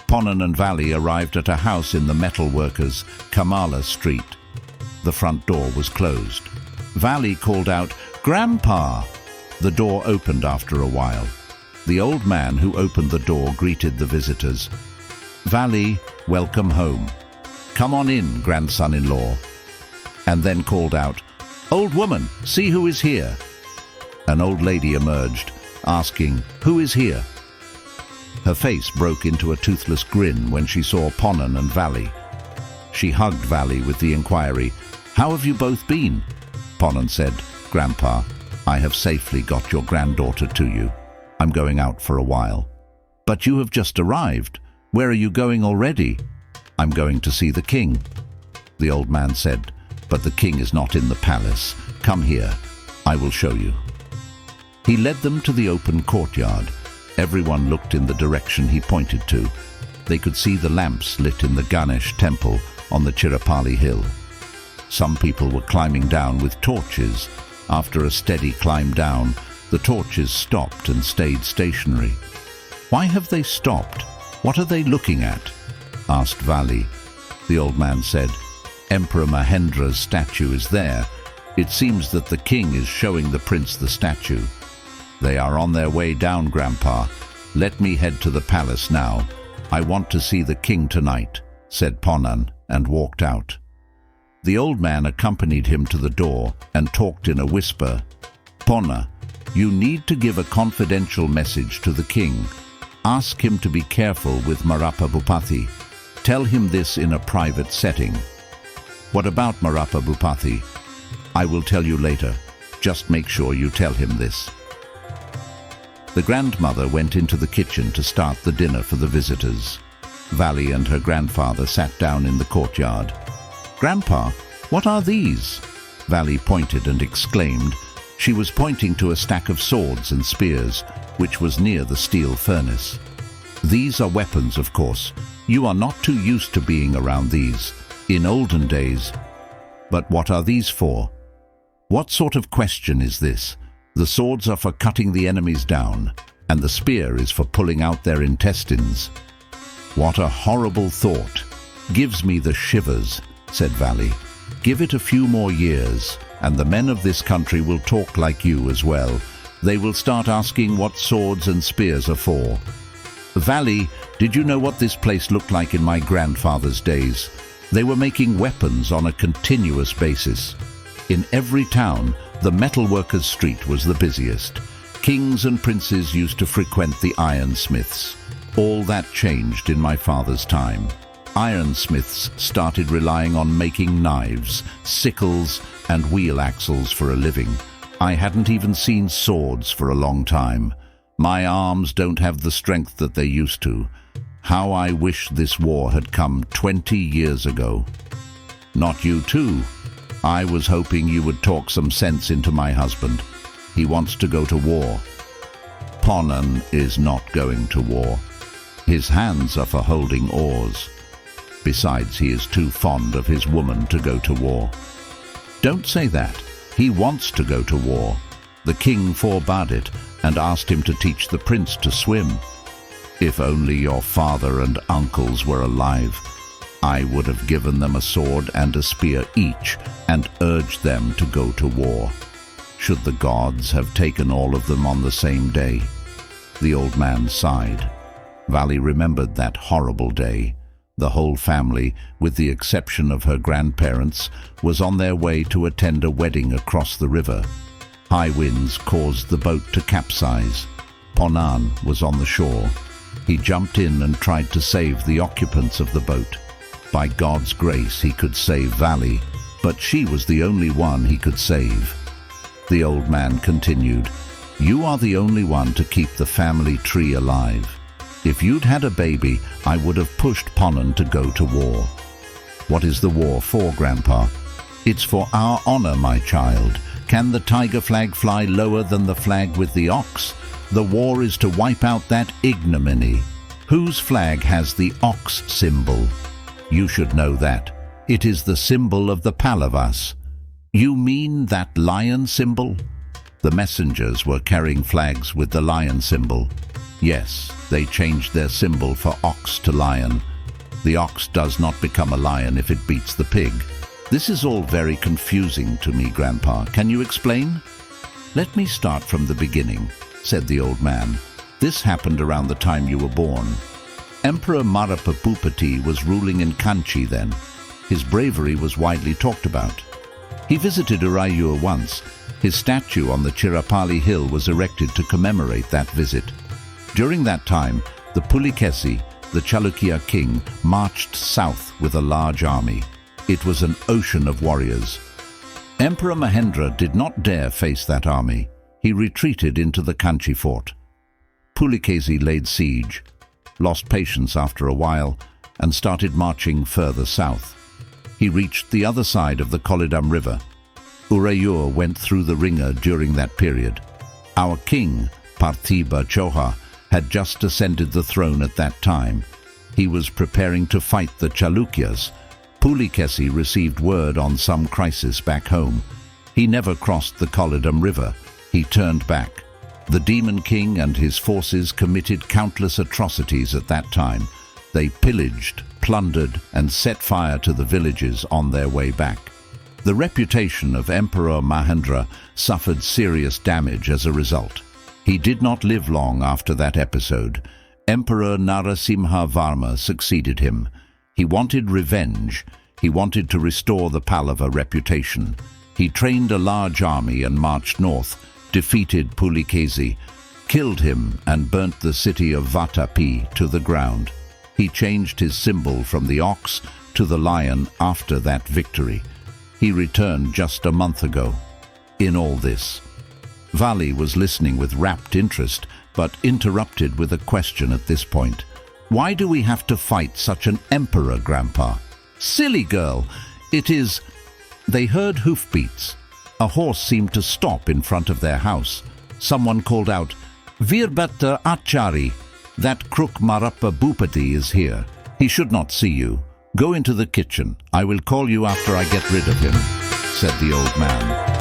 Ponan and Vali arrived at a house in the metalworkers' Kamala Street. The front door was closed. Vali called out, "Grandpa!" The door opened after a while. The old man who opened the door greeted the visitors. "Vali, welcome home. Come on in, grandson-in-law." And then called out, "Old woman, see who is here." An old lady emerged, asking, "Who is here?" Her face broke into a toothless grin when she saw Ponan and Vali. She hugged Vali with the inquiry, "How have you both been?" Ponan said, "Grandpa, I have safely got your granddaughter to you. I'm going out for a while." "But you have just arrived. Where are you going already?" "I'm going to see the king." The old man said, "But the king is not in the palace. Come here. I will show you." He led them to the open courtyard. Everyone looked in the direction he pointed to. They could see the lamps lit in the Ganesh temple on the Chirapali hill. Some people were climbing down with torches. After a steady climb down, the torches stopped and stayed stationary. "Why have they stopped? What are they looking at?" asked Vali. The old man said, "Emperor Mahendra's statue is there. It seems that the king is showing the prince the statue." "They are on their way down, Grandpa. Let me head to the palace now. I want to see the king tonight," said Ponan, and walked out. The old man accompanied him to the door and talked in a whisper. "Ponna, you need to give a confidential message to the king. Ask him to be careful with Marappa Bupati. Tell him this in a private setting." "What about Marappa Bupati?" "I will tell you later. Just make sure you tell him this." The grandmother went into the kitchen to start the dinner for the visitors. Vali and her grandfather sat down in the courtyard. "Grandpa, what are these?" Vali pointed and exclaimed. She was pointing to a stack of swords and spears, which was near the steel furnace. "These are weapons, of course. You are not too used to being around these. In olden days." "But what are these for?" "What sort of question is this? The swords are for cutting the enemies down, and the spear is for pulling out their intestines." "What a horrible thought. Gives me the shivers," said Vali. "Give it a few more years, and the men of this country will talk like you as well. They will start asking what swords and spears are for." "Vali, did you know what this place looked like in my grandfather's days? They were making weapons on a continuous basis. In every town, the metalworkers' street was the busiest. Kings and princes used to frequent the ironsmiths. All that changed in my father's time. Ironsmiths started relying on making knives, sickles, and wheel axles for a living. I hadn't even seen swords for a long time. My arms don't have the strength that they used to. How I wish this war had come 20 years ago." "Not you too. I was hoping you would talk some sense into my husband. He wants to go to war." "Ponan is not going to war. His hands are for holding oars. Besides, he is too fond of his woman to go to war." "Don't say that. He wants to go to war. The king forbade it and asked him to teach the prince to swim. If only your father and uncles were alive, I would have given them a sword and a spear each and urged them to go to war. Should the gods have taken all of them on the same day?" The old man sighed. Vali remembered that horrible day. The whole family, with the exception of her grandparents, was on their way to attend a wedding across the river. High winds caused the boat to capsize. Ponan was on the shore. He jumped in and tried to save the occupants of the boat. By God's grace, he could save Vali, but she was the only one he could save. The old man continued, "You are the only one to keep the family tree alive. If you'd had a baby, I would have pushed Ponan to go to war." "What is the war for, Grandpa?" "It's for our honor, my child. Can the tiger flag fly lower than the flag with the ox? The war is to wipe out that ignominy. Whose flag has the ox symbol? You should know that. It is the symbol of the Pallavas." "You mean that lion symbol?" The messengers were carrying flags with the lion symbol. Yes, they changed their symbol for ox to lion. The ox does not become a lion if it beats the pig. This is all very confusing to me, Grandpa. Can you explain? Let me start from the beginning, said the old man. This happened around the time you were born. Emperor Marapa Bhupati was ruling in Kanchi then. His bravery was widely talked about. He visited Urayur once. His statue on the Chirapali hill was erected to commemorate that visit. During that time, the Pulikesi, the Chalukya king, marched south with a large army. It was an ocean of warriors. Emperor Mahendra did not dare face that army. He retreated into the Kanchi fort. Pulikesi laid siege, lost patience after a while, and started marching further south. He reached the other side of the Kolidam River. Urayur went through the ringer during that period. Our king, Parthiba Choha, had just ascended the throne at that time. He was preparing to fight the Chalukyas. Pulikesi received word on some crisis back home. He never crossed the Kolidam River. He turned back. The Demon King and his forces committed countless atrocities at that time. They pillaged, plundered, and set fire to the villages on their way back. The reputation of Emperor Mahendra suffered serious damage as a result. He did not live long after that episode. Emperor Narasimha Varma succeeded him. He wanted revenge. He wanted to restore the Pallava reputation. He trained a large army and marched north, defeated Pulikesi, killed him, and burnt the city of Vatapi to the ground. He changed his symbol from the ox to the lion after that victory. He returned just a month ago. In all this, Vali was listening with rapt interest, but interrupted with a question at this point. Why do we have to fight such an emperor, Grandpa? Silly girl! It is... They heard hoofbeats. A horse seemed to stop in front of their house. Someone called out, Virbhatta Achari, that crook Marapa Bhupati is here. He should not see you. Go into the kitchen. I will call you after I get rid of him, said the old man.